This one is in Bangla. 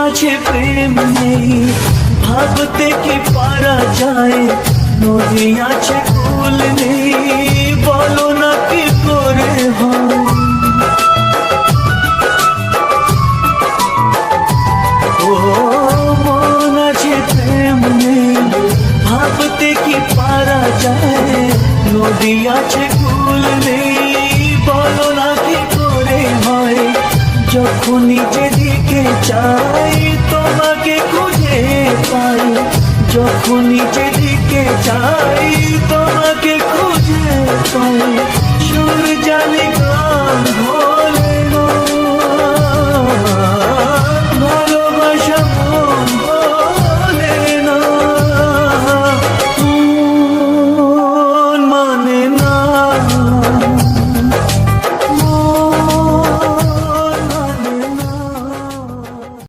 মাঝে প্রেম নেই, ভাবতে কি পারা যায়? নদী আছে কুল নেই, বলো না কি করে হয়? ও মন আছে প্রেম নেই, ভাবতে কি পারা যায়? নদী আছে কুল নেই, বলো না কি করে হয়? যখন যেদিকে চাই